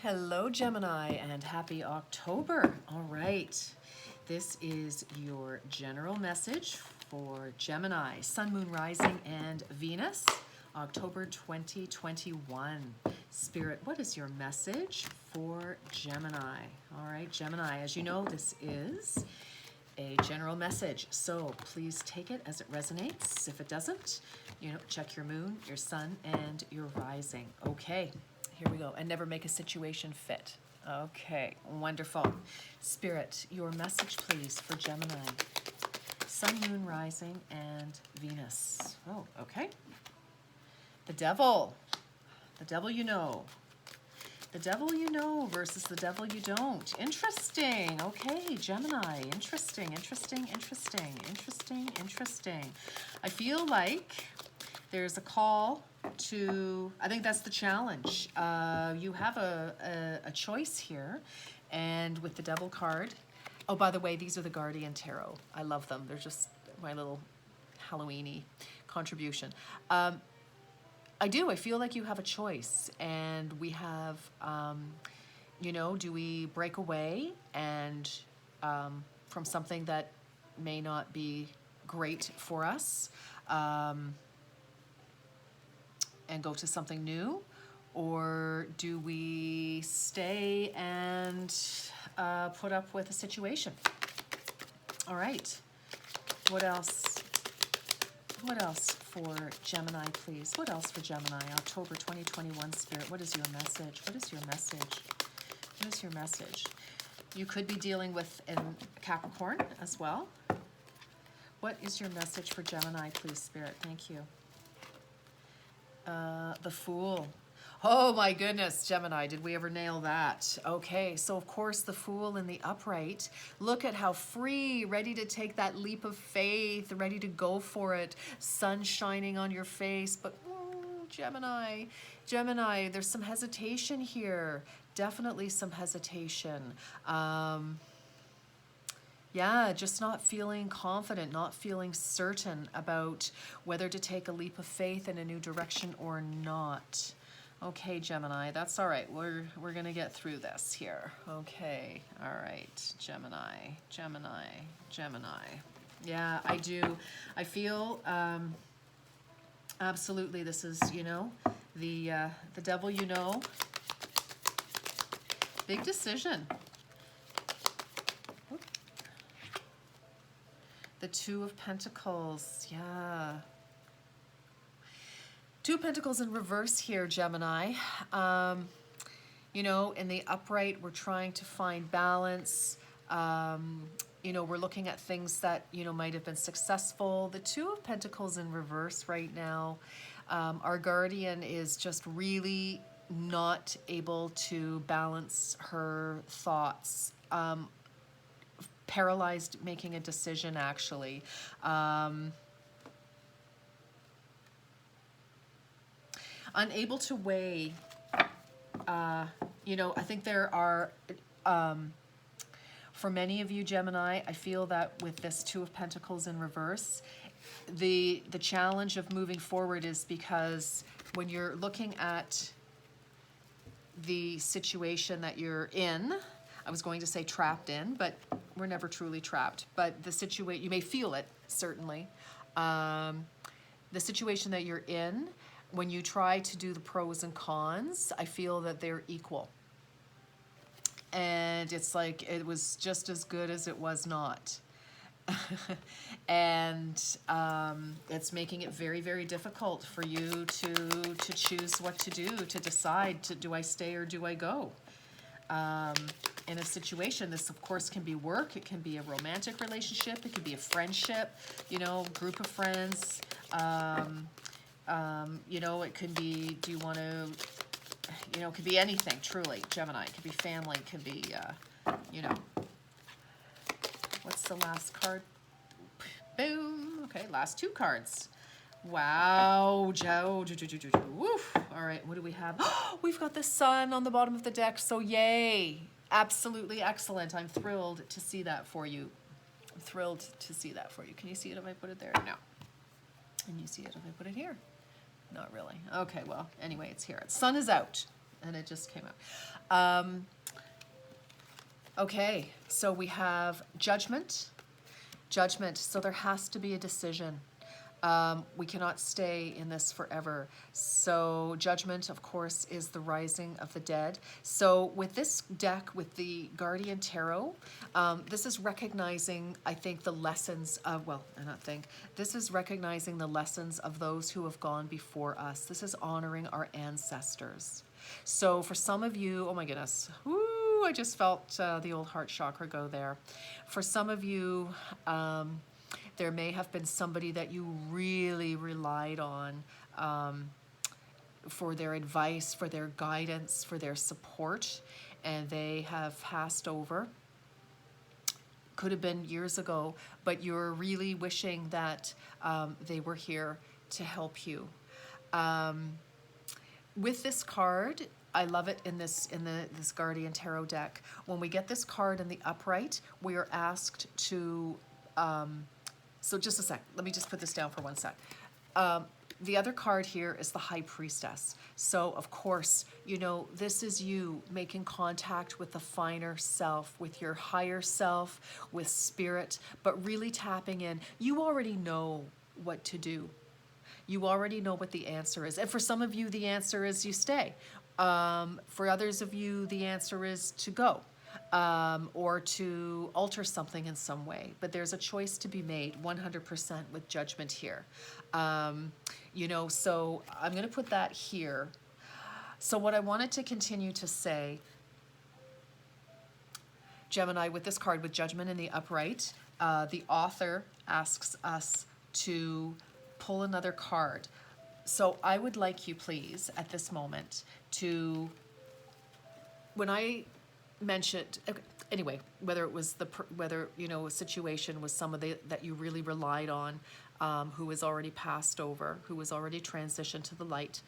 Hello, Gemini, and happy October. All right, this is your general message for Gemini, Sun, Moon, Rising, and Venus, October 2021. Spirit, what is your message for Gemini? All right, Gemini, as you know, this is a general message, so please take it as it resonates. If it doesn't, check your moon, your sun, and your rising. Okay. Here we go. And never make a situation fit. Okay, wonderful. Spirit, your message, please, for Gemini. Sun, Moon, Rising, and Venus. Oh, okay. The devil. The devil you know. The devil you know versus the devil you don't. Interesting. Okay, Gemini. Interesting, interesting, interesting, interesting, interesting. I feel like there's a call to, I think that's the challenge. You have a choice here, and with the Devil card, oh, by the way, these are the Guardian Tarot. I love them. They're just my little Halloween-y contribution. I feel like you have a choice, and we have, do we break away and from something that may not be great for us, and go to something new, or do we stay and put up with a situation? All right. What else? What else for Gemini, please? What else for Gemini? October 2021, Spirit. What is your message? What is your message? What is your message? You could be dealing with a Capricorn as well. What is your message for Gemini, please, Spirit? Thank you. The Fool. Oh my goodness, Gemini, did we ever nail that? Okay, so of course the Fool in the upright. Look at how free, ready to take that leap of faith, ready to go for it. Sun shining on your face, but Gemini, there's some hesitation here. Definitely some hesitation. Yeah, just not feeling confident, not feeling certain about whether to take a leap of faith in a new direction or not. Okay, Gemini, that's all right. We're going to get through this here. Okay, all right, Gemini. Yeah, I do. I feel absolutely this is, the devil you know. Big decision. The Two of Pentacles, yeah. Two of Pentacles in reverse here, Gemini. In the upright, we're trying to find balance. We're looking at things that, might have been successful. The Two of Pentacles in reverse right now. Our guardian is just really not able to balance her thoughts. Paralyzed making a decision, actually. Unable to weigh, I think there are, for many of you, Gemini, I feel that with this Two of Pentacles in reverse, the challenge of moving forward is because when you're looking at the situation that you're in, I was going to say trapped in, but we're never truly trapped. But the situation, you may feel it, certainly. The situation that you're in, when you try to do the pros and cons, I feel that they're equal. And it's like it was just as good as it was not. And it's making it very, very difficult for you to choose what to do, to decide, do I stay or do I go? In a situation, this of course can be work, it can be a romantic relationship, it can be a friendship, group of friends, it could be, do you want to, it could be anything, truly, Gemini, it could be family, it could be, what's the last card? Boom, okay, last two cards. Wow, Joe. Woof. All right, what do we have? We've got the Sun on the bottom of the deck, so yay. Absolutely excellent. I'm thrilled to see that for you. I'm thrilled to see that for you. Can you see it if I put it there? No. Can you see it if I put it here? Not really. Okay, well, anyway, it's here. Sun is out. and it just came out. Okay, so we have judgment. Judgment, so there has to be a decision. We cannot stay in this forever. So judgment, of course, is the rising of the dead. So with this deck, with the Guardian Tarot, this is recognizing, I think, the lessons of, well, I not think, this is recognizing the lessons of those who have gone before us. This is honoring our ancestors. So for some of you, oh my goodness, whoo, I just felt the old heart chakra go there. For some of you, there may have been somebody that you really relied on for their advice, for their guidance, for their support, and they have passed over. Could have been years ago, but you're really wishing that they were here to help you. With this card, I love it in this Guardian Tarot deck. When we get this card in the upright, we are asked to so just a sec, let me just put this down for one sec. The other card here is the High Priestess. So of course, you know, this is you making contact with the finer self, with your higher self, with spirit, but really tapping in. You already know what to do. You already know what the answer is. And for some of you, the answer is you stay. For others of you, the answer is to go. Or to alter something in some way. But there's a choice to be made 100% with judgment here. You know, so I'm going to put that here. So what I wanted to continue to say, Gemini, with this card, with judgment in the upright, the author asks us to pull another card. So I would like you, please, at this moment, to, when I mentioned, anyway, whether it was whether, you know, a situation was somebody that you really relied on, who has already passed over, who has already transitioned to the light,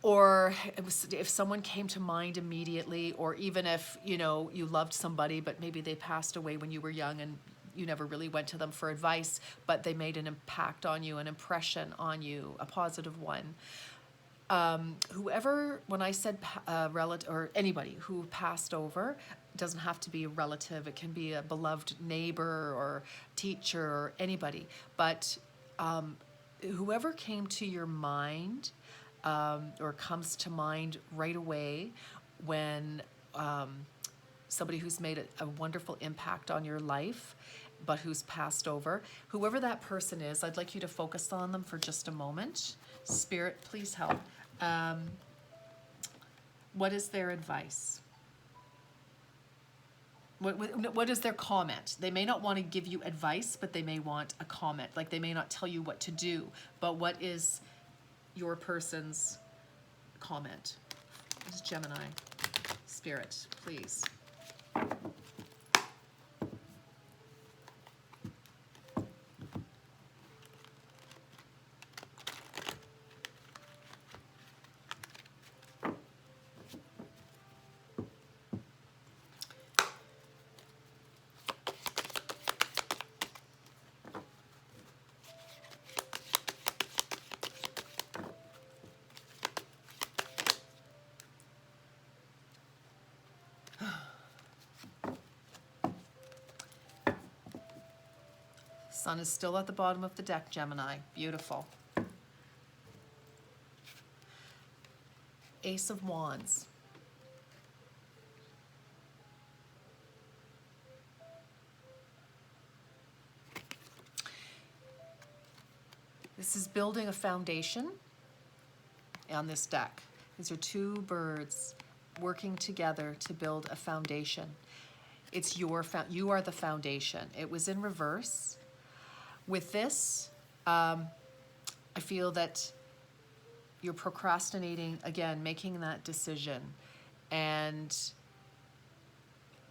or it was, if someone came to mind immediately, or even if, you know, you loved somebody, but maybe they passed away when you were young and you never really went to them for advice, but they made an impact on you, an impression on you, a positive one. Whoever, when I said relative, or anybody who passed over, doesn't have to be a relative. It can be a beloved neighbor or teacher or anybody. But whoever came to your mind or comes to mind right away when somebody who's made a wonderful impact on your life, but who's passed over, whoever that person is, I'd like you to focus on them for just a moment. Spirit, please help. What is their advice? What is their comment? They may not want to give you advice, but they may want a comment. Like they may not tell you what to do, but what is your person's comment? This is Gemini. Spirit, please. Sun is still at the bottom of the deck, Gemini. Beautiful. Ace of Wands. This is building a foundation on this deck. These are two birds working together to build a foundation. It's you are the foundation. It was in reverse. With this, I feel that you're procrastinating, again, making that decision, and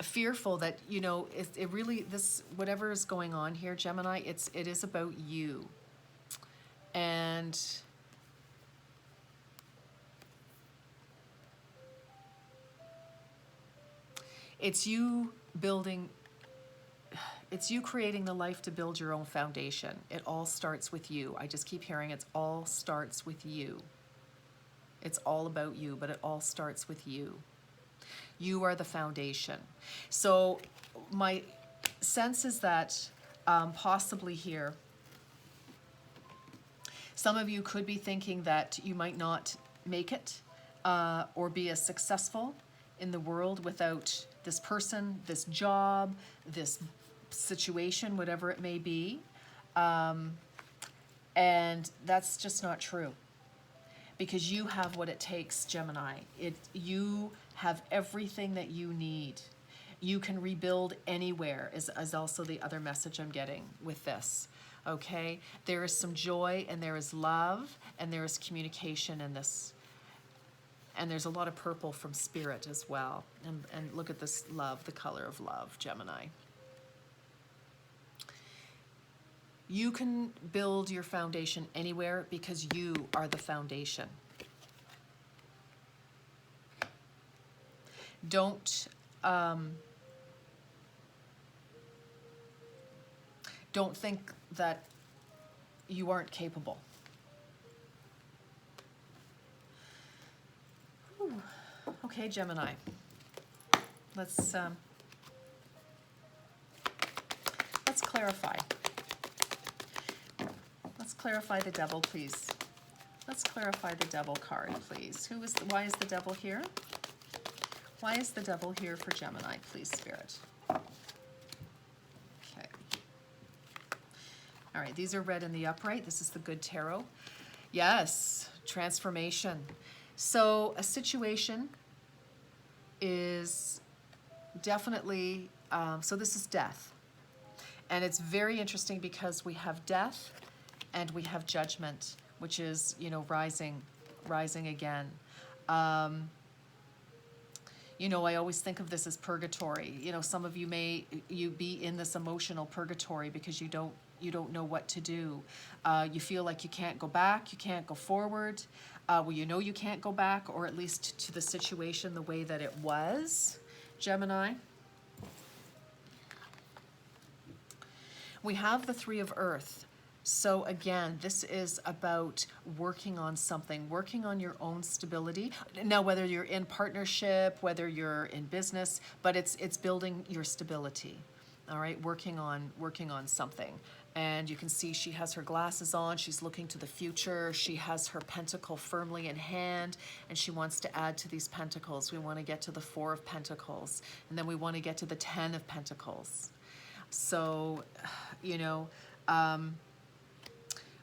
fearful that, you know, it really, this, whatever is going on here, Gemini, it is about you. And it's you building, it's you creating the life to build your own foundation. It all starts with you. I just keep hearing it all starts with you. It's all about you, but it all starts with you. You are the foundation. So my sense is that possibly here, some of you could be thinking that you might not make it or be as successful in the world without this person, this job, this situation, whatever it may be. And that's just not true. Because you have what it takes, Gemini. You have everything that you need. You can rebuild anywhere, is also the other message I'm getting with this. Okay? There is some joy, and there is love, and there is communication in this. And there's a lot of purple from spirit as well. And look at this love, the color of love, Gemini. You can build your foundation anywhere because you are the foundation. Don't think that you aren't capable. Whew. Okay, Gemini. Let's clarify. Let's clarify the devil, please. Let's clarify the devil card, please. Why is the devil here? Why is the devil here for Gemini, please, Spirit? Okay. All right, these are read in the upright. This is the good tarot. Yes, transformation. So a situation is definitely, so this is death. And it's very interesting because we have death and we have judgment, which is, rising again. I always think of this as purgatory. Some of you may be in this emotional purgatory because you don't know what to do. You feel like you can't go back, you can't go forward. You can't go back, or at least to the situation the way that it was, Gemini. We have the Three of Earth. So again, this is about working on something, working on your own stability. Now, whether you're in partnership, whether you're in business, but it's building your stability. All right, working on something. And you can see she has her glasses on, she's looking to the future, she has her pentacle firmly in hand, and she wants to add to these pentacles. We want to get to the Four of Pentacles, and then we want to get to the 10 of Pentacles. So,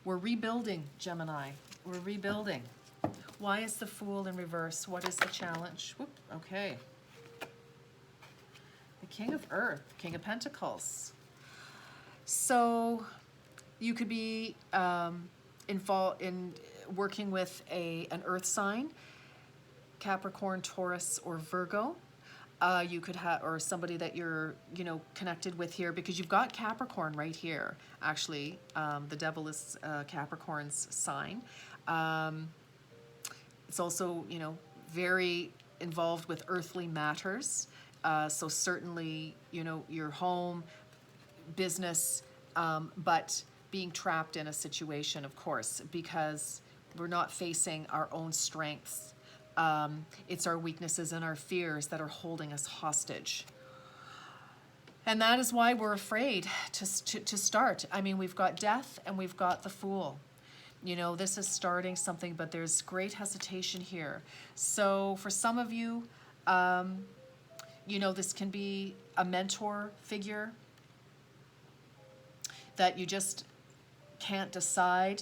we're rebuilding, Gemini. We're rebuilding. Why is the Fool in reverse? What is the challenge? Whoop, okay. The King of Earth, King of Pentacles. So you could be involved in working with an earth sign, Capricorn, Taurus, or Virgo. You could have, or somebody that you're, connected with here, because you've got Capricorn right here. Actually, the devil is Capricorn's sign. It's also, very involved with earthly matters. So certainly, your home, business, but being trapped in a situation, of course, because we're not facing our own strengths. It's our weaknesses and our fears that are holding us hostage. And that is why we're afraid to start. I mean, we've got death and we've got the Fool. This is starting something, but there's great hesitation here. So for some of you, this can be a mentor figure that you just can't decide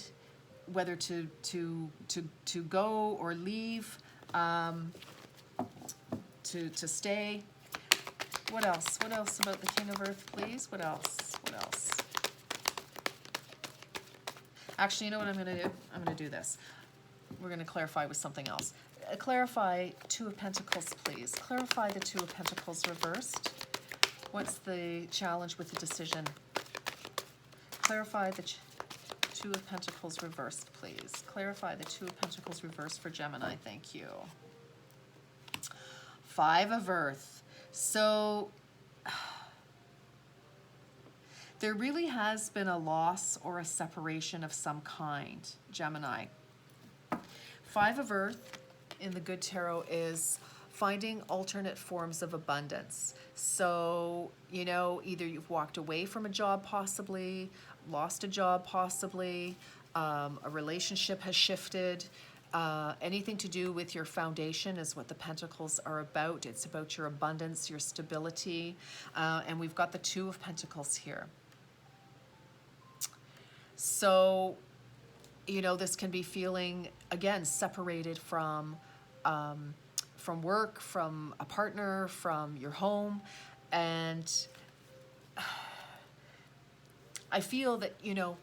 whether to go or leave. To stay. What else? What else about the King of Earth, please? What else? What else? Actually, you know what I'm going to do? I'm going to do this. We're going to clarify with something else. Clarify Two of Pentacles, please. Clarify the Two of Pentacles reversed. What's the challenge with the decision? Clarify the Two of Pentacles reversed, please. Clarify the Two of Pentacles reversed for Gemini. Thank you. Five of Earth. So there really has been a loss or a separation of some kind, Gemini. Five of Earth in the Good Tarot is finding alternate forms of abundance. So, you know, either you've walked away from a job possibly, lost a job possibly, a relationship has shifted. Anything to do with your foundation is what the Pentacles are about. It's about your abundance, your stability, and we've got the Two of Pentacles here. So, you know, this can be feeling, again, separated from work, from a partner, from your home. And I feel that, you know,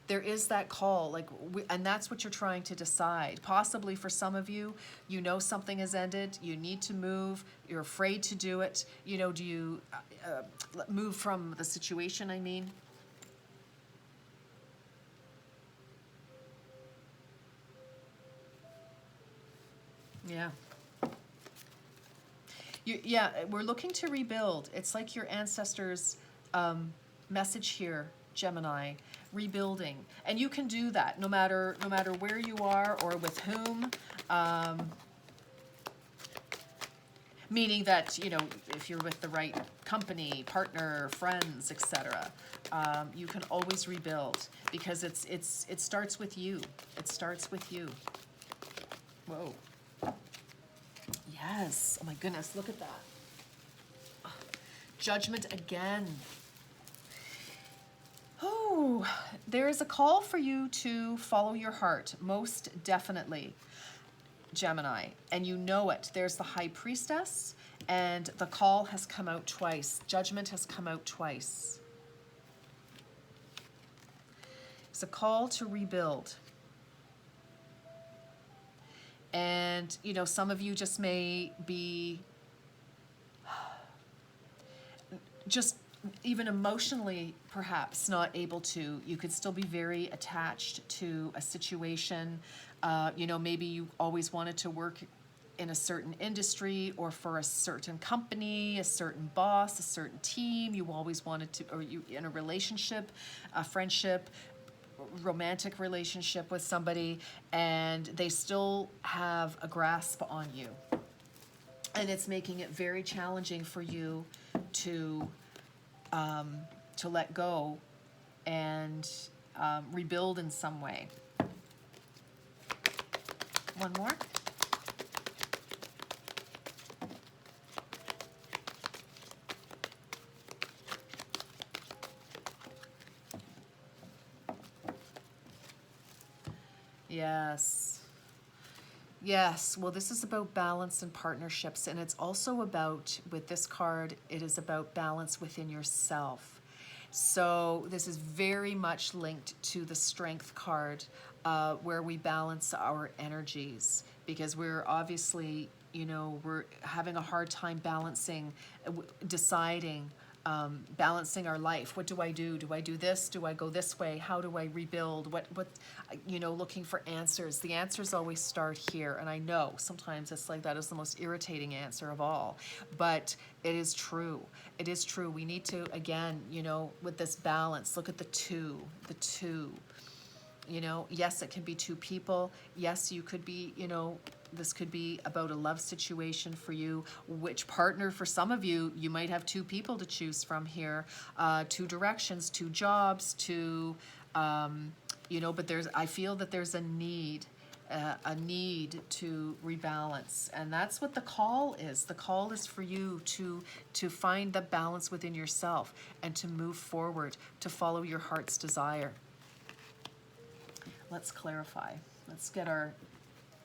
there is that call, like, and that's what you're trying to decide. Possibly for some of you, you know something has ended, you need to move, you're afraid to do it. You know, do you move from the situation, I mean? Yeah. Yeah, we're looking to rebuild. It's like your ancestors' message here, Gemini, rebuilding. And you can do that no matter where you are or with whom. Meaning that, you know, if you're with the right company, partner, friends, etc., you can always rebuild, because it starts with you. It starts with you. Whoa. Yes. Oh my goodness, look at that. Oh, Judgment again. Oh, there is a call for you to follow your heart, most definitely, Gemini. And you know it. There's the High Priestess, and the call has come out twice. Judgment has come out twice. It's a call to rebuild. And, you know, some of you just may be just even emotionally perhaps not able to. You could still be very attached to a situation. You know, maybe you always wanted to work in a certain industry or for a certain company, a certain boss, a certain team. You always wanted to, or you in a relationship, a friendship, romantic relationship with somebody, and they still have a grasp on you, and it's making it very challenging for you to let go and rebuild in some way. One more. Yes. Yes. Well, this is about balance and partnerships. And it's also about, with this card, it is about balance within yourself. So this is very much linked to the Strength card, where we balance our energies, because we're obviously, you know, we're having a hard time balancing, deciding, balancing our life. What do I do? Do I do this? Do I go this way? How do I rebuild? What, you know, looking for answers. The answers always start here. And I know sometimes it's like that is the most irritating answer of all, but it is true. It is true. We need to, again, you know, with this balance, look at the two. You know, yes, it can be two people. Yes, you could be, you know, this could be about a love situation for you. Which partner, for some of you, you might have two people to choose from here, two directions, two jobs, two, you know, but I feel that there's a need to rebalance. And that's what the call is. The call is for you to find the balance within yourself and to move forward, to follow your heart's desire. Let's clarify. Let's get our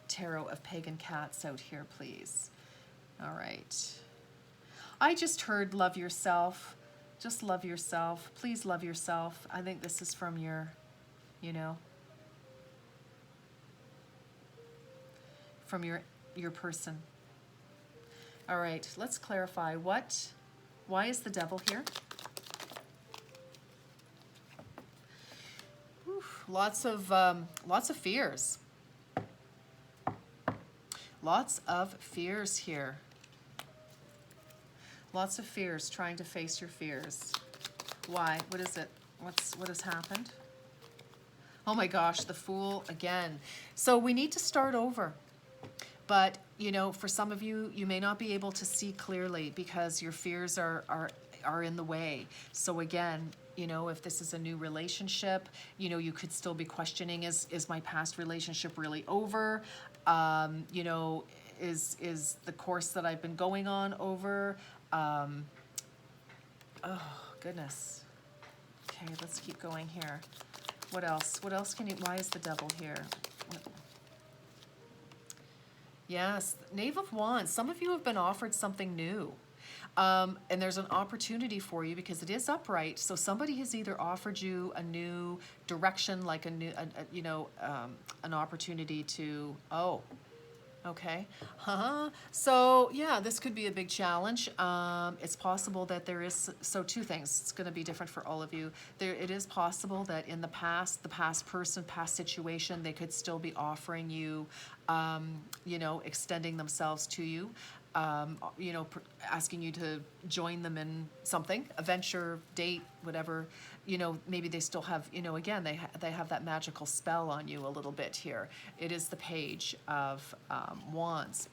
Tarot of Pagan Cats out here, please. All right. I just heard love yourself. Just love yourself. Please love yourself. I think this is from your, you know, from your person. All right, let's clarify. Why is the Devil here? Lots of fears. Lots of fears here. Lots of fears, trying to face your fears. Why? What is it? What has happened? Oh my gosh, the Fool again. So we need to start over. But you know, for some of you, you may not be able to see clearly because your fears are in the way. So again, you know, if this is a new relationship, you know, you could still be questioning, is my past relationship really over? You know, is the course that I've been going on over? Oh, goodness. Okay, let's keep going here. What else? What else can you, why is the devil here? Yes, Knave of Wands. Some of you have been offered something new. And there's an opportunity for you because it is upright. So somebody has either offered you a new direction, like you know, an opportunity to, oh, okay. So yeah, this could be a big challenge. It's possible that there is, so two things, it's going to be different for all of you. It is possible that in the past person, past situation, they could still be offering you, you know, extending themselves to you. You know, asking you to join them in something, a venture, date, whatever. You know, maybe they still have, you know, again, they have that magical spell on you a little bit here. It is the Page of Wands.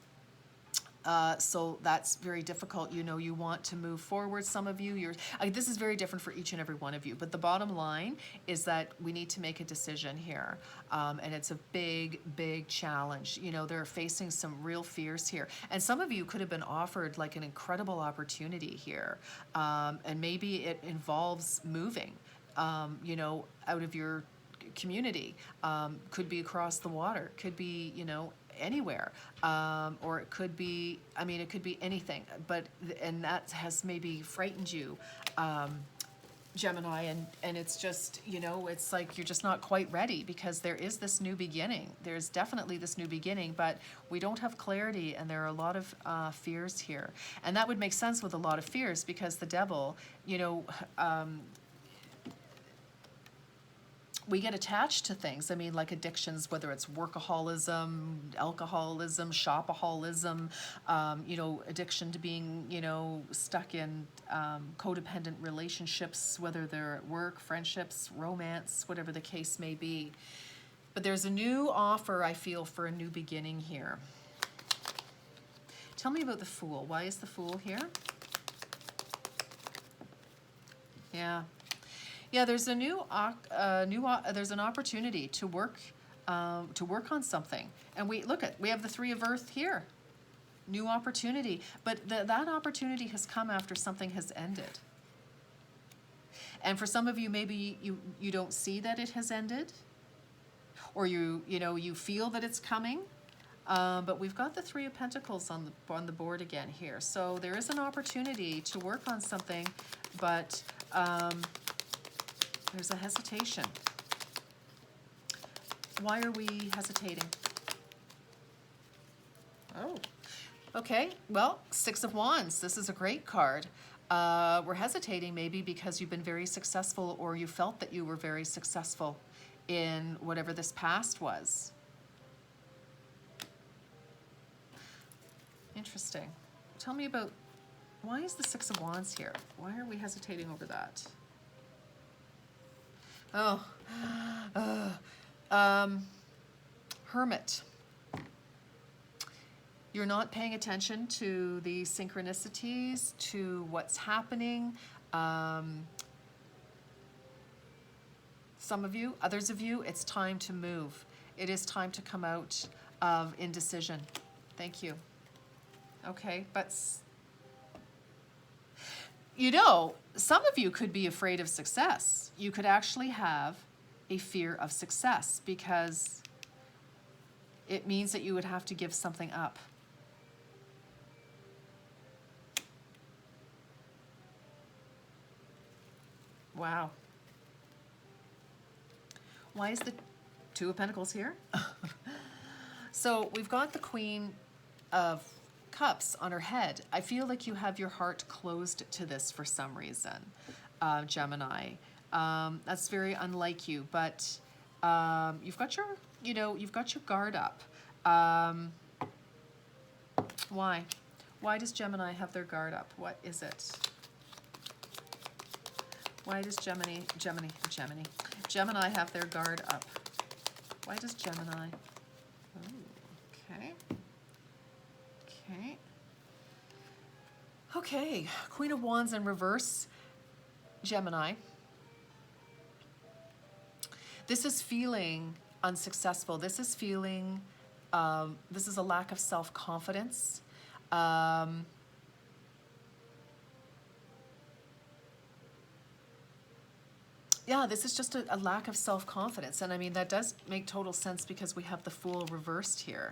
So that's very difficult. You know, you want to move forward. Some of you, this is very different for each and every one of you. But the bottom line is that we need to make a decision here. And it's a big, big challenge. You know, they're facing some real fears here. And some of you could have been offered like an incredible opportunity here. And maybe it involves moving, you know, out of your community. Could be across the water, could be, you know, anywhere, or it could be, I mean, it could be anything, but, and that has maybe frightened you, Gemini, and it's just, you know, it's like you're just not quite ready because there is this new beginning. There's definitely this new beginning, but we don't have clarity, and there are a lot of fears here. And that would make sense with a lot of fears because the devil, you know, we get attached to things. I mean, like addictions, whether it's workaholism, alcoholism, shopaholism, you know, addiction to being, you know, stuck in codependent relationships, whether they're at work, friendships, romance, whatever the case may be. But there's a new offer, I feel, for a new beginning here. Tell me about the Fool. Why is the Fool here? Yeah. Yeah, there's a there's an opportunity to work on something, and we have the Three of Earth here, new opportunity, but that opportunity has come after something has ended. And for some of you, maybe you don't see that it has ended, or you know you feel that it's coming, but we've got the Three of Pentacles on the board again here, so there is an opportunity to work on something, but. There's a hesitation. Why are we hesitating? Oh, okay. Well, Six of Wands. This is a great card. We're hesitating maybe because you've been very successful, or you felt that you were very successful in whatever this past was. Interesting. Tell me about, why is the Six of Wands here? Why are we hesitating over that? Oh, Hermit. You're not paying attention to the synchronicities, to what's happening. Some of you, others of you, it's time to move. It is time to come out of indecision. Thank you. Okay, but you know, some of you could be afraid of success. You could actually have a fear of success because it means that you would have to give something up. Wow. Why is the Two of Pentacles here? So we've got the Queen of Cups on her head. I feel like you have your heart closed to this for some reason, Gemini. That's very unlike you, but you've got your, you know, you've got your guard up. Why? Why does Gemini have their guard up? What is it? Why does Gemini have their guard up? Why does Gemini? Oh, okay. Okay. Okay, Queen of Wands in reverse, Gemini. This is feeling unsuccessful. This is feeling, this is a lack of self-confidence. Yeah, this is just a lack of self-confidence. And I mean, that does make total sense because we have the Fool reversed here.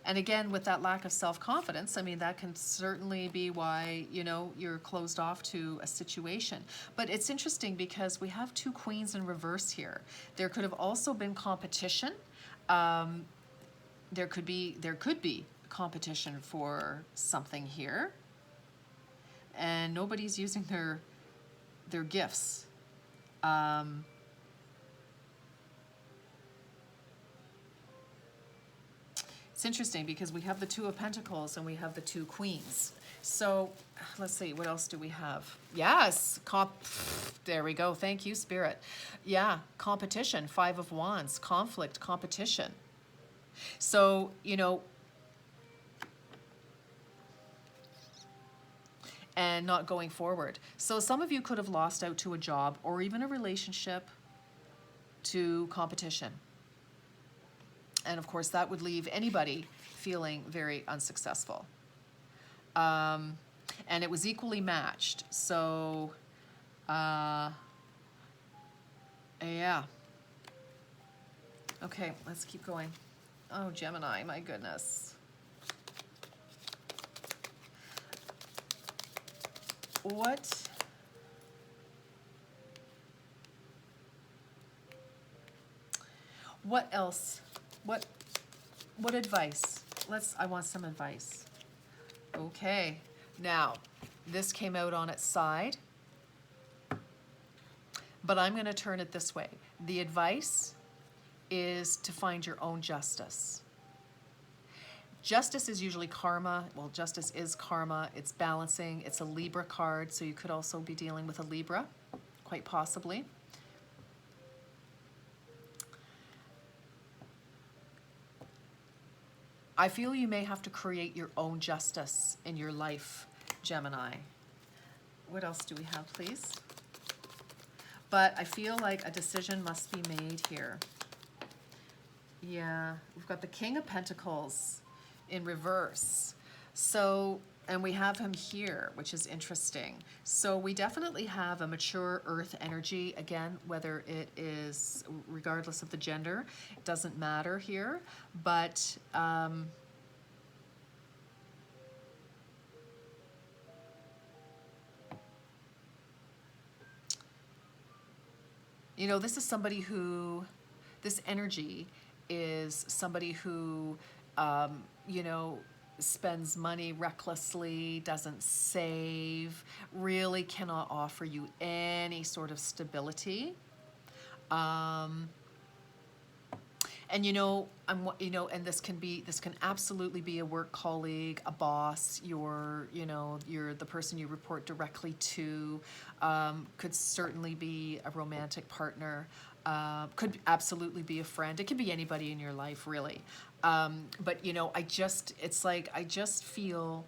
And again, with that lack of self-confidence, I mean, that can certainly be why, you know, you're closed off to a situation. But it's interesting because we have two queens in reverse here. There could have also been competition. There could be competition for something here. And nobody's using their gifts. It's interesting because we have the Two of Pentacles and we have the two Queens. So let's see, what else do we have? Yes, there we go. Thank you, Spirit. Yeah, competition, Five of Wands, conflict, competition. So, you know, and not going forward. So some of you could have lost out to a job or even a relationship to competition. And of course, that would leave anybody feeling very unsuccessful. And it was equally matched. So, yeah. Okay, let's keep going. Oh, Gemini, my goodness. What else? What advice? I want some advice. Okay, now, this came out on its side, but I'm going to turn it this way. The advice is to find your own justice. Justice is usually karma. Well, justice is karma. It's balancing. It's a Libra card, so you could also be dealing with a Libra, quite possibly. I feel you may have to create your own justice in your life, Gemini. What else do we have, please? But I feel like a decision must be made here. Yeah, we've got the King of Pentacles in reverse. So, and we have him here, which is interesting. So we definitely have a mature earth energy, again, whether it is, regardless of the gender, it doesn't matter here, but you know, this is somebody who, this energy is somebody who, you know, spends money recklessly, doesn't save, really cannot offer you any sort of stability. And you know, and this can absolutely be a work colleague, a boss, you're the person you report directly to, could certainly be a romantic partner, could absolutely be a friend. It could be anybody in your life, really. But you know, I just feel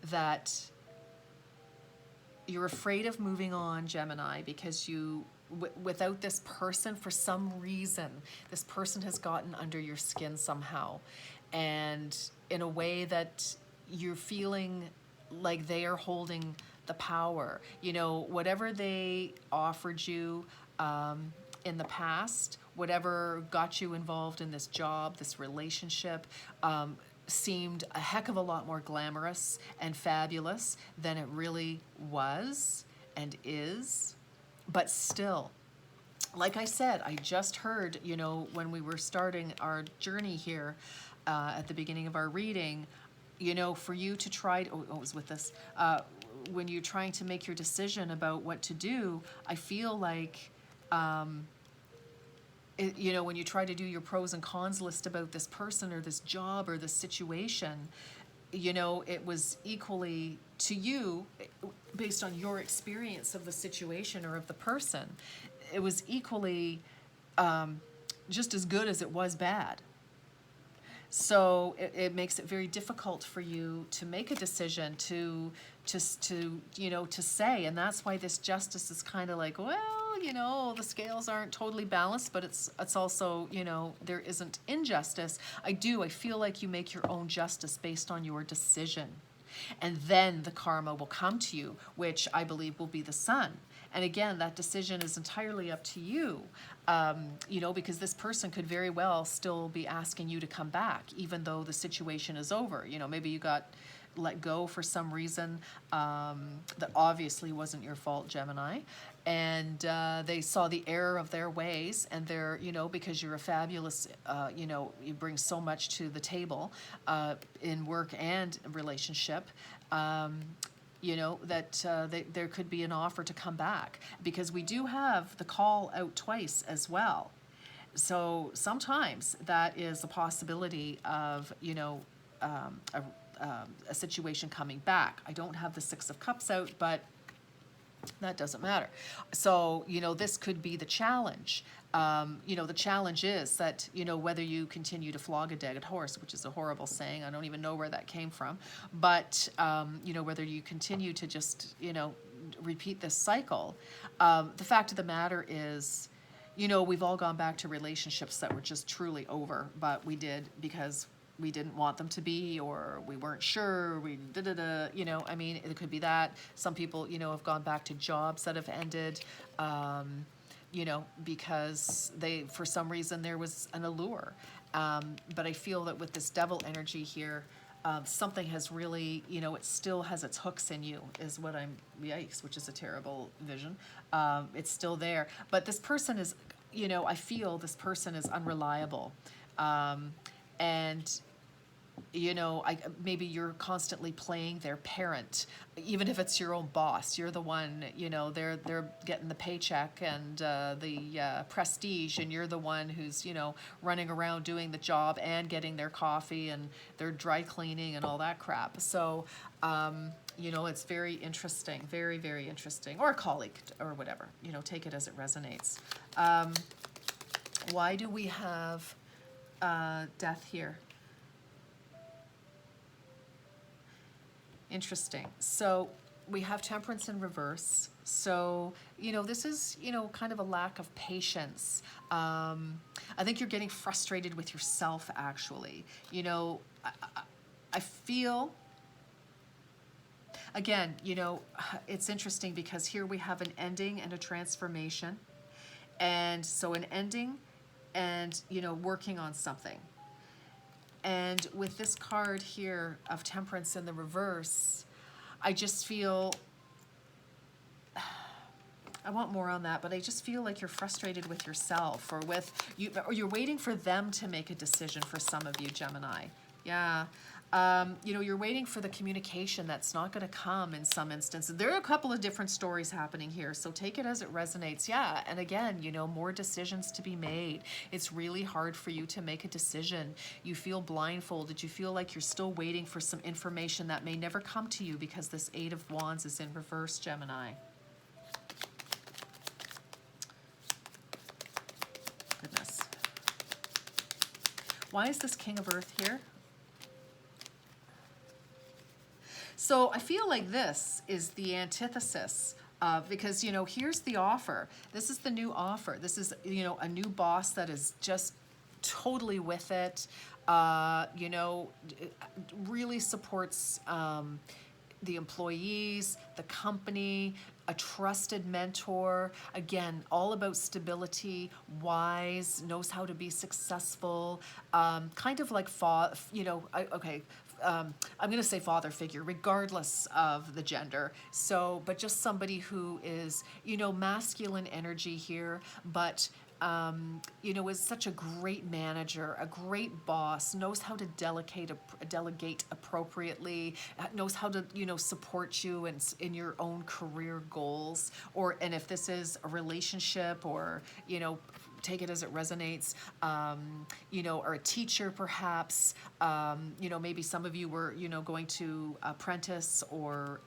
that you're afraid of moving on, Gemini, because without this person, for some reason, this person has gotten under your skin somehow. And in a way that you're feeling like they are holding the power. You know, whatever they offered you in the past, whatever got you involved in this job, this relationship, seemed a heck of a lot more glamorous and fabulous than it really was and is. But still, like I said, I just heard, you know, when we were starting our journey here at the beginning of our reading, you know, for you to try to, it was with this, when you're trying to make your decision about what to do, I feel like, you know, when you try to do your pros and cons list about this person or this job or this situation, you know, it was equally to you, based on your experience of the situation or of the person, it was equally just as good as it was bad. So it makes it very difficult for you to make a decision, to say, and that's why this justice is kind of like, well, the scales aren't totally balanced, but it's also, there isn't injustice. I feel like you make your own justice based on your decision. And then the karma will come to you, which I believe will be the sun. And again, that decision is entirely up to you, because this person could very well still be asking you to come back, even though the situation is over. Maybe you got let go for some reason that obviously wasn't your fault, Gemini. And they saw the error of their ways, and they're, because you're a fabulous, you bring so much to the table in work and relationship, that there could be an offer to come back, because we do have the call out twice as well. So sometimes that is a possibility of, a situation coming back. I don't have the Six of Cups out, but that doesn't matter. So, this could be the challenge. The challenge is that, whether you continue to flog a dead horse, which is a horrible saying, I don't even know where that came from, but, whether you continue to just, repeat this cycle, the fact of the matter is, we've all gone back to relationships that were just truly over, but we did because we didn't want them to be, or we weren't sure, it could be that. Some people, have gone back to jobs that have ended, because for some reason there was an allure. But I feel that with this devil energy here, something has really, it still has its hooks in you, is what yikes, which is a terrible vision. It's still there. But this person is, I feel this person is unreliable. And maybe you're constantly playing their parent, even if it's your own boss. You're the one, they're getting the paycheck and the prestige, and you're the one who's, running around doing the job and getting their coffee and their dry cleaning and all that crap. So, it's very interesting, very, very interesting. Or a colleague or whatever, take it as it resonates. Why do we have death here? Interesting. So we have temperance in reverse. So, this is, kind of a lack of patience. I think you're getting frustrated with yourself, actually. I feel, again, it's interesting because here we have an ending and a transformation. And so an ending and, working on something. And with this card here of temperance in the reverse, I just feel, I want more on that, but I just feel like you're frustrated with yourself, or or you're waiting for them to make a decision for some of you, Gemini. Yeah. You're waiting for the communication that's not going to come in some instances. There are a couple of different stories happening here, so take it as it resonates. Yeah, and again, more decisions to be made. It's really hard for you to make a decision. You feel blindfolded. You feel like you're still waiting for some information that may never come to you because this Eight of Wands is in reverse, Gemini. Goodness. Why is this King of Earth here? So I feel like this is the antithesis because, here's the offer. This is the new offer. This is, a new boss that is just totally with it, really supports the employees, the company, a trusted mentor. Again, all about stability, wise, knows how to be successful, kind of like, I'm going to say father figure, regardless of the gender. So, but just somebody who is, masculine energy here, but, is such a great manager, a great boss, knows how to delegate appropriately, knows how to, support you in your own career goals, and if this is a relationship or, take it as it resonates, or a teacher perhaps, maybe some of you were, going to apprentice or,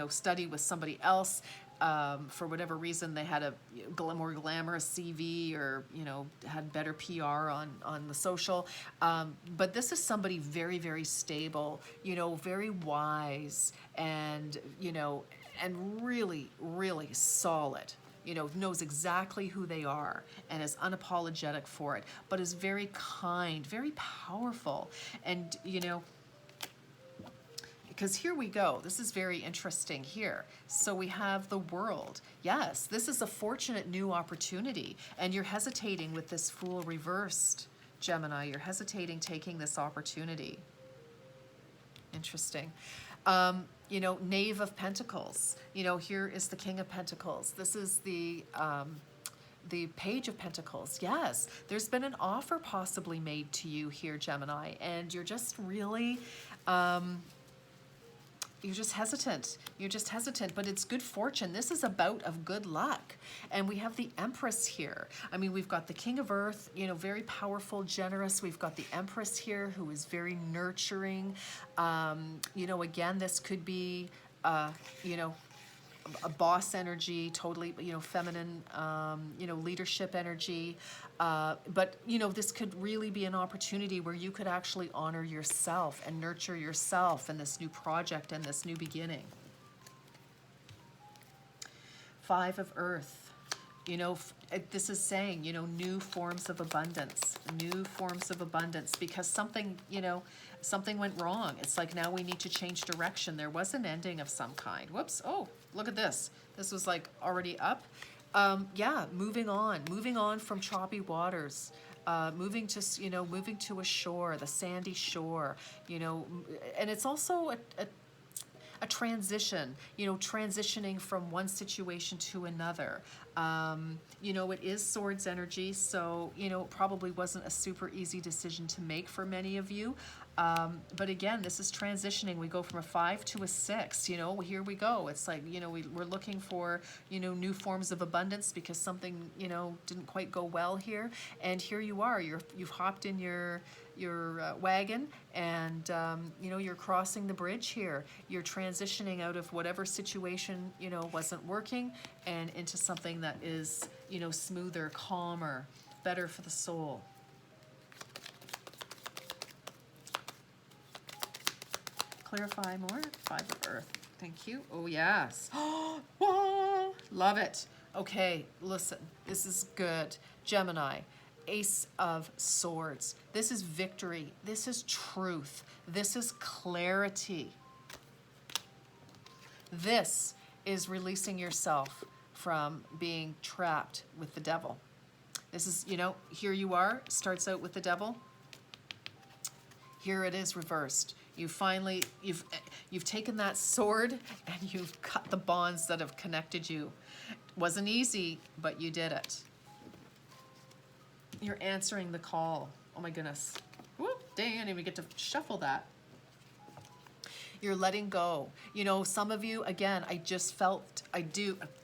study with somebody else. for whatever reason they had a more glamorous CV, or had better PR on the social. But this is somebody very, very stable, very wise, and and really, really solid. Knows exactly who they are and is unapologetic for it, but is very kind, very powerful. And because here we go, this is very interesting here. So we have the World. Yes, this is a fortunate new opportunity, and you're hesitating with this Fool reversed, Gemini. You're hesitating taking this opportunity. Interesting. Knave of Pentacles. Here is the King of Pentacles. This is the Page of Pentacles. Yes, there's been an offer possibly made to you here, Gemini, and you're just really, you're just hesitant. You're just hesitant, but it's good fortune. This is a bout of good luck. And we have the Empress here. I mean, we've got the King of Earth, very powerful, generous. We've got the Empress here, who is very nurturing. Again, this could be, a boss energy, totally, feminine, leadership energy. But this could really be an opportunity where you could actually honor yourself and nurture yourself in this new project and this new beginning. Five of Earth. This is saying, new forms of abundance, because something, something went wrong. It's like now we need to change direction. There was an ending of some kind. Whoops. Oh, look at this. This was like already up. Yeah, moving on from choppy waters. Moving to a shore, the sandy shore, and it's also a transition, transitioning from one situation to another. It is Swords energy, so, it probably wasn't a super easy decision to make for many of you. But again, this is transitioning. We go from a 5 to a 6, here we go. It's like, we're looking for, new forms of abundance because something, didn't quite go well here. And here you are, you've hopped in your wagon, and you're crossing the bridge here. You're transitioning out of whatever situation wasn't working and into something that is smoother, calmer, better for the soul. Clarify more. Five of Earth. Thank you. Oh yes. Whoa, love it. Okay, listen, this is good. Gemini. Ace of Swords. This is victory. This is truth. This is clarity. This is releasing yourself from being trapped with the devil. This is, here you are, starts out with the devil. Here it is reversed. You've taken that sword and you've cut the bonds that have connected you. Wasn't easy, but you did it. You're answering the call. Oh my goodness. Whoop, dang, I didn't even get to shuffle that. You're letting go. Some of you, again,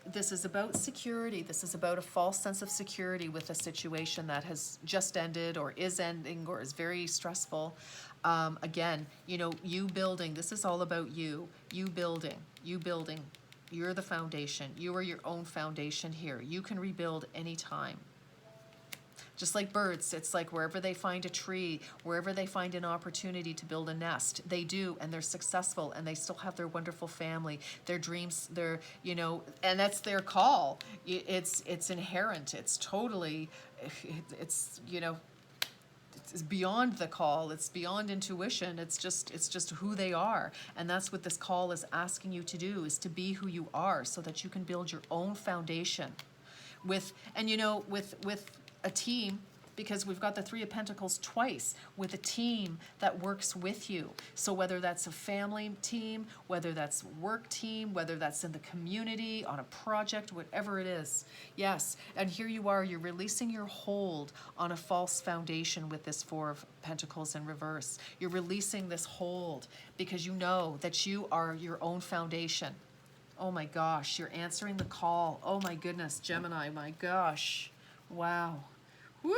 this is about security. This is about a false sense of security with a situation that has just ended or is ending or is very stressful. Again, you building, this is all about you building. You're the foundation. You are your own foundation here. You can rebuild anytime. Just like birds, it's like wherever they find a tree, wherever they find an opportunity to build a nest, they do, and they're successful, and they still have their wonderful family, their dreams, and that's their call. It's inherent. It's totally, it's beyond the call. It's beyond intuition. It's just who they are, and that's what this call is asking you to do, is to be who you are, so that you can build your own foundation. With a team, because we've got the Three of Pentacles twice, with a team that works with you. So whether that's a family team, whether that's work team, whether that's in the community, on a project, whatever it is. Yes, and here you are, you're releasing your hold on a false foundation with this Four of Pentacles in reverse. You're releasing this hold because you know that you are your own foundation. Oh my gosh, you're answering the call. Oh my goodness, Gemini, my gosh. Wow. Woo!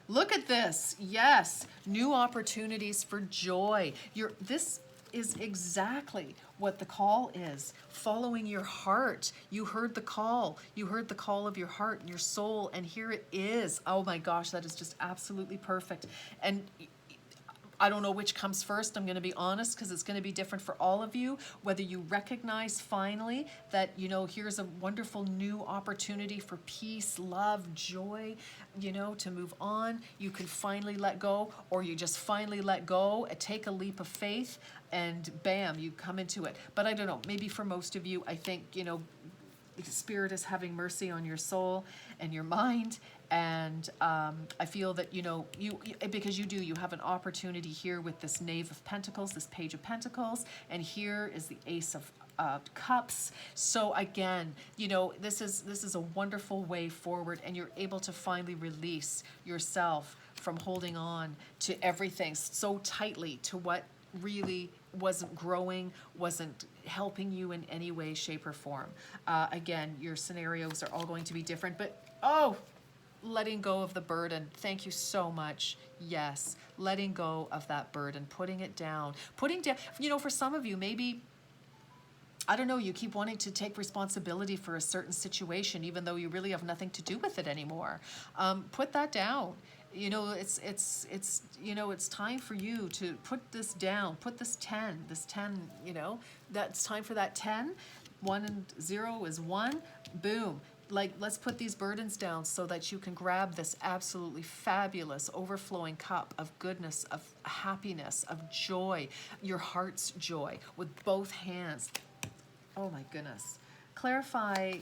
Look at this. Yes, new opportunities for joy. This is exactly what the call is. Following your heart. You heard the call. You heard the call of your heart and your soul, and here it is. Oh my gosh, that is just absolutely perfect. And I don't know which comes first, I'm going to be honest, because it's going to be different for all of you. Whether you recognize finally that, you know, here's a wonderful new opportunity for peace, love, joy, you know, to move on. You can finally let go, or you just finally let go, take a leap of faith, and bam, you come into it. But I don't know, maybe for most of you, I think, you know, Spirit is having mercy on your soul and your mind, and I feel that, you know, because you have an opportunity here with this Knave of Pentacles, this Page of Pentacles, and here is the Ace of Cups. So again, you know, this is a wonderful way forward, and you're able to finally release yourself from holding on to everything so tightly to what really wasn't growing, wasn't helping you in any way, shape, or form. Again, your scenarios are all going to be different, but letting go of the burden. Thank you so much. Yes, letting go of that burden, putting it down. Putting down, you know, for some of you, maybe, I don't know, you keep wanting to take responsibility for a certain situation, even though you really have nothing to do with it anymore. Put that down. You know, it's you know, it's time for you to put this down. Put this 10, you know, that's time for that 10. 1 and 0 is 1. Boom. Like, let's put these burdens down so that you can grab this absolutely fabulous overflowing cup of goodness, of happiness, of joy, your heart's joy, with both hands. Oh my goodness. Clarify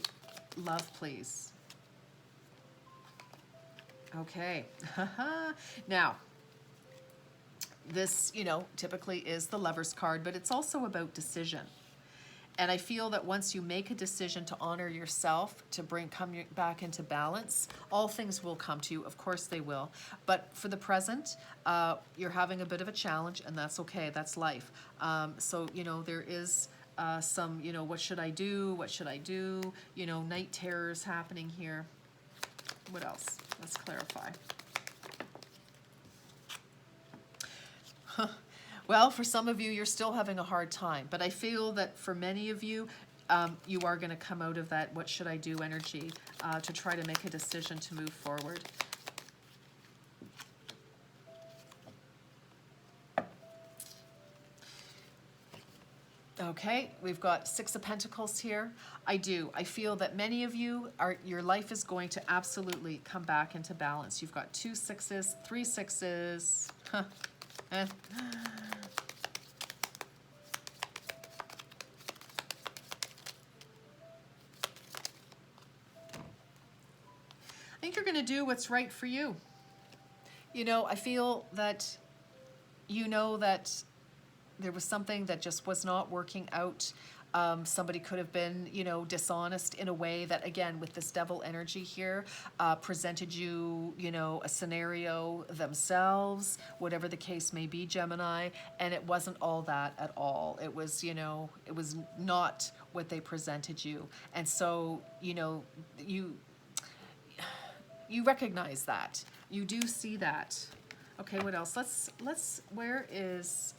love, please. Okay. Now, this, you know, typically is the Lover's card, but it's also about decision. And I feel that once you make a decision to honor yourself, to come back into balance, all things will come to you. Of course they will. But for the present, you're having a bit of a challenge, and that's okay. That's life. So, you know, there is some, you know, what should I do? What should I do? You know, night terrors happening here. What else? Let's clarify. Well, for some of you, you're still having a hard time, but I feel that for many of you, you are going to come out of that what should I do energy to try to make a decision to move forward. Okay, we've got 6 of Pentacles here. I feel that many of you, your life is going to absolutely come back into balance. You've got 2 6s, 3 6s. I think you're going to do what's right for you. You know, I feel that you know that there was something that just was not working out. Somebody could have been, you know, dishonest in a way that, again, with this devil energy here, presented you, you know, a scenario themselves, whatever the case may be, Gemini, and it wasn't all that at all. It was, you know, it was not what they presented you. And so, you know, you recognize that. You do see that. Okay, what else? Let's where is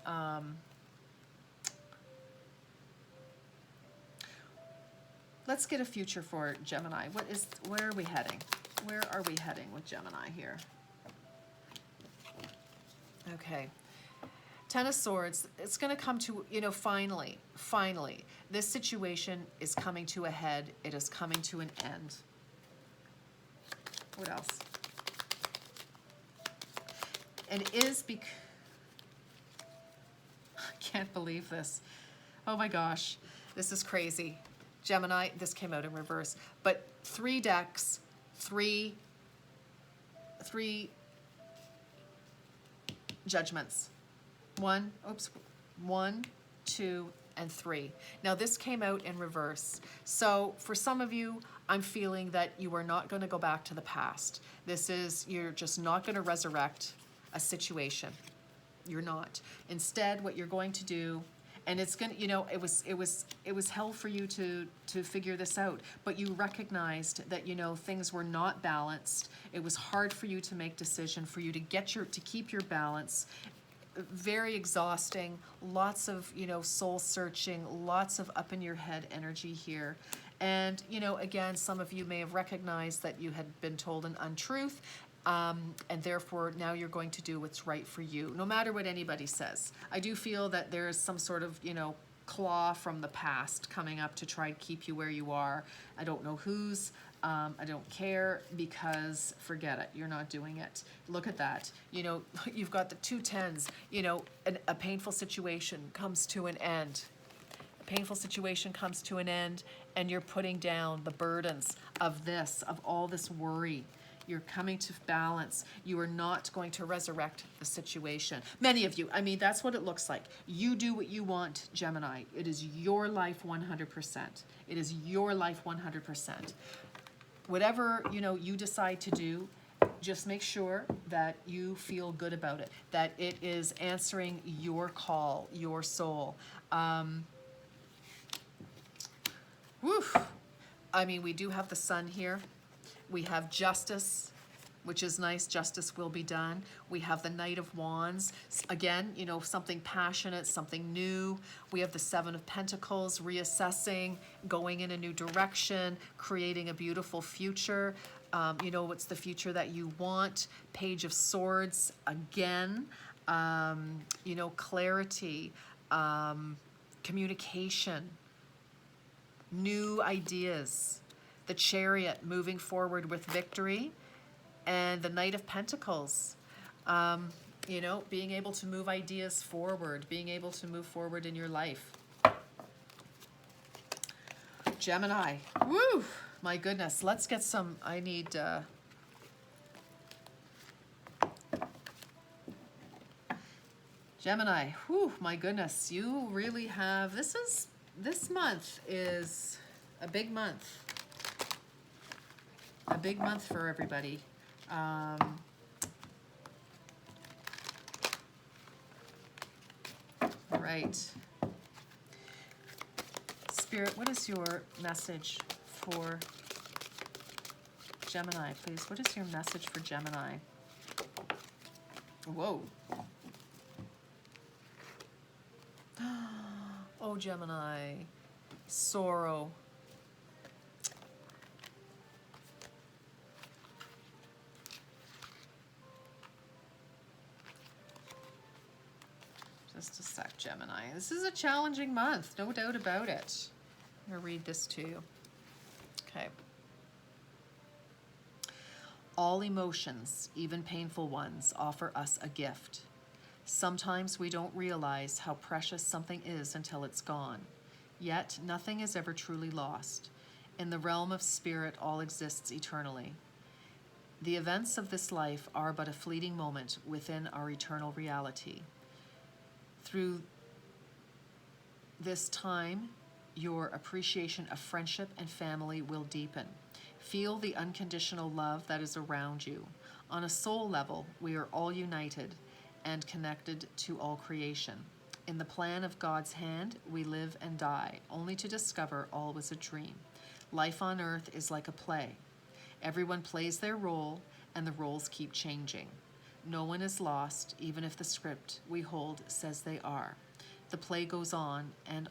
let's get a future for Gemini. Where are we heading? Where are we heading with Gemini here? Okay. 10 of Swords, it's going to come to, you know, finally, this situation is coming to a head. It is coming to an end. What else? And it is because, I can't believe this. Oh my gosh, this is crazy. Gemini, this came out in reverse, but 3 decks, three judgments. 1, 2, and 3. Now this came out in reverse. So for some of you, I'm feeling that you are not going to go back to the past. You're just not going to resurrect a situation. You're not. Instead, what you're going to do, and it's going to, you know, it was hell for you to figure this out, but you recognized that, you know, things were not balanced. It was hard for you to make decision, for you to keep your balance. very exhausting, lots of, soul searching, lots of up in your head energy here. And, again, some of you may have recognized that you had been told an untruth, and therefore now you're going to do what's right for you, no matter what anybody says. I do feel that there is some sort of, claw from the past coming up to try to keep you where you are. I don't know whose. I don't care, because forget it. You're not doing it. Look at that. You've got the 2 10s. A painful situation comes to an end. A painful situation comes to an end, and you're putting down the burdens of all this worry. You're coming to balance. You are not going to resurrect the situation. Many of you, that's what it looks like. You do what you want, Gemini. It is your life 100%. It is your life 100%. Whatever, you decide to do, just make sure that you feel good about it, that it is answering your call, your soul. We do have the sun here. We have justice, which is nice. Justice will be done. We have the Knight of Wands. Again, something passionate, something new. We have the 7 of Pentacles, reassessing, going in a new direction, creating a beautiful future. What's the future that you want? Page of Swords, again, clarity, communication, new ideas. The Chariot, moving forward with victory, and the Knight of Pentacles, being able to move ideas forward, being able to move forward in your life. Gemini, woo, my goodness, let's get some, I need, Gemini, whew, my goodness, you really have, this month is a big month. A big month for everybody. All right. Spirit, what is your message for Gemini, please? What is your message for Gemini? Whoa. Oh, Gemini. Sorrow. Just a sec, Gemini. This is a challenging month, no doubt about it. I'm going to read this to you. Okay. All emotions, even painful ones, offer us a gift. Sometimes we don't realize how precious something is until it's gone. Yet nothing is ever truly lost. In the realm of spirit, all exists eternally. The events of this life are but a fleeting moment within our eternal reality. Through this time, your appreciation of friendship and family will deepen. Feel the unconditional love that is around you. On a soul level, we are all united and connected to all creation. In the plan of God's hand, we live and die, only to discover all was a dream. Life on earth is like a play. Everyone plays their role, and the roles keep changing. No one is lost, even if the script we hold says they are. The play goes on, and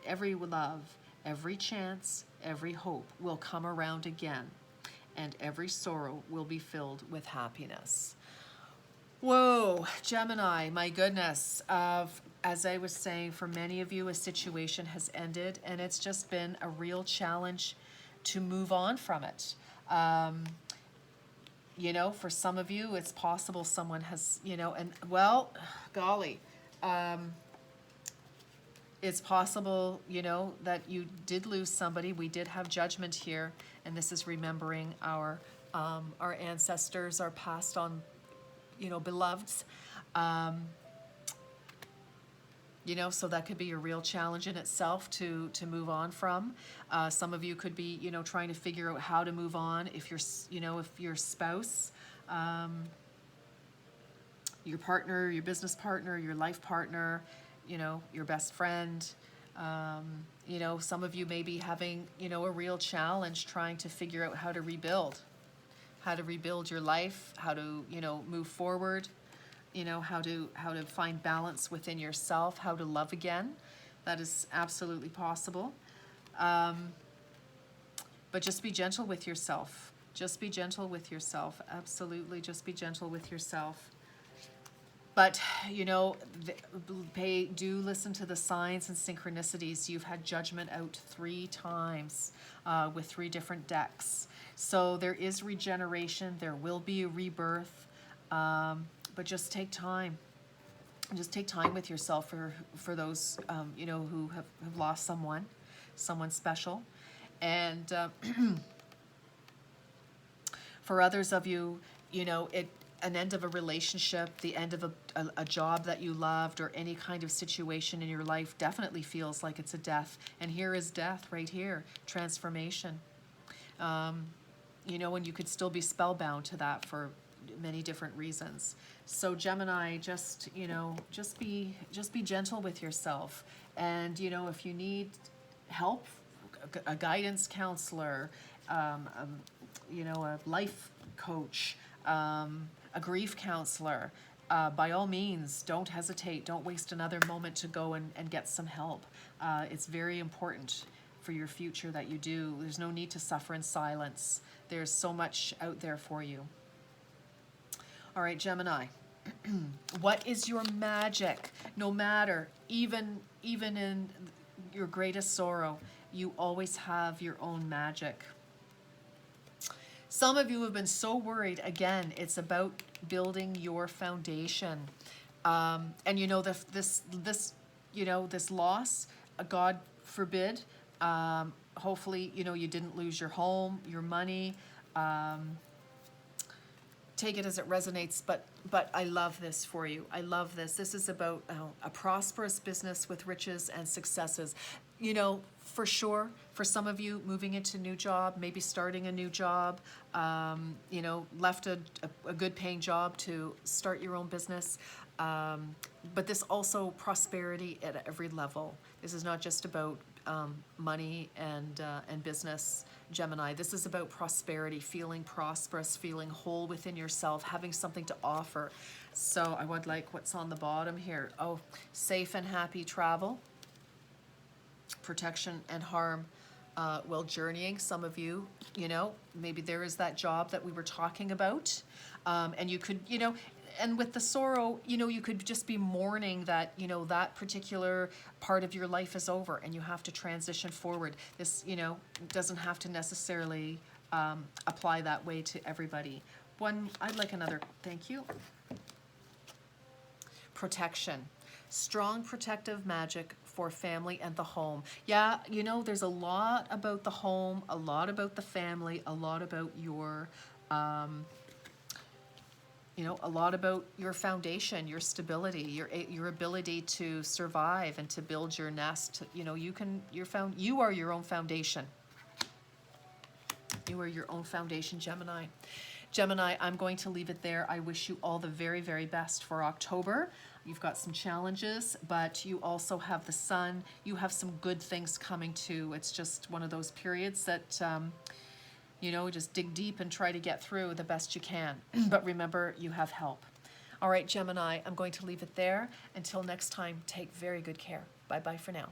every love, every chance, every hope will come around again, and every sorrow will be filled with happiness. Whoa, Gemini, my goodness. As I was saying, for many of you, a situation has ended, and it's just been a real challenge to move on from it. For some of you, it's possible someone has, golly, it's possible, that you did lose somebody. We did have judgment here, and this is remembering our ancestors, our past on, beloveds. So that could be a real challenge in itself to move on from. Some of you could be, trying to figure out how to move on. If if your spouse, your partner, your business partner, your life partner, your best friend, some of you may be having, a real challenge trying to figure out how to rebuild your life, how to, move forward. you know, how to find balance within yourself, how to love again. That is absolutely possible. But just be gentle with yourself. Just be gentle with yourself. Absolutely, just be gentle with yourself. But, you know, do listen to the signs and synchronicities. You've had judgment out 3 times with 3 different decks. So there is regeneration. There will be a rebirth. But just take time. Just take time with yourself for those, you know, who have lost someone special. And for others of you, you know, an end of a relationship, the end of a job that you loved, or any kind of situation in your life definitely feels like it's a death. And here is death right here, transformation. You know, and you could still be spellbound to that for many different reasons. So Gemini, just, you know, just be gentle with yourself. And, you know, if you need help, a guidance counselor, you know, a life coach, a grief counselor, by all means, don't hesitate. Don't waste another moment to go and get some help. It's very important for your future that you do. There's no need to suffer in silence. There's so much out there for you. All right, Gemini. What is your magic? No matter, even in your greatest sorrow, you always have your own magic. Some of you have been so worried. Again, it's about building your foundation. And you know, this you know, this loss, God forbid, hopefully, you know, you didn't lose your home, your money. Take it as it resonates, but I love this for you. I love this. This is about a prosperous business with riches and successes. You know, for sure, for some of you, moving into a new job, maybe starting a new job, you know, left a good paying job to start your own business. But this also prosperity at every level. This is not just about money and business, Gemini. This is about prosperity, feeling prosperous, feeling whole within yourself, having something to offer. So I would like what's on the bottom here. Oh, safe and happy travel, protection and harm while journeying. Some of you, you know, maybe there is that job that we were talking about, and you could, you know, and with the sorrow, you know, you could just be mourning that, you know, that particular part of your life is over and you have to transition forward. This, you know, doesn't have to necessarily apply that way to everybody. I'd like another, thank you. Protection. Strong protective magic for family and the home. Yeah, you know, there's a lot about the home, a lot about the family, a lot about your, you know, a lot about your foundation, your stability, your ability to survive and to build your nest. You know, you are your own foundation. You are your own foundation, Gemini. Gemini, I'm going to leave it there. I wish you all the very, very best for October. You've got some challenges, but you also have the sun. You have some good things coming too. It's just one of those periods that, you know, just dig deep and try to get through the best you can. But remember, you have help. All right, Gemini, I'm going to leave it there. Until next time, take very good care. Bye-bye for now.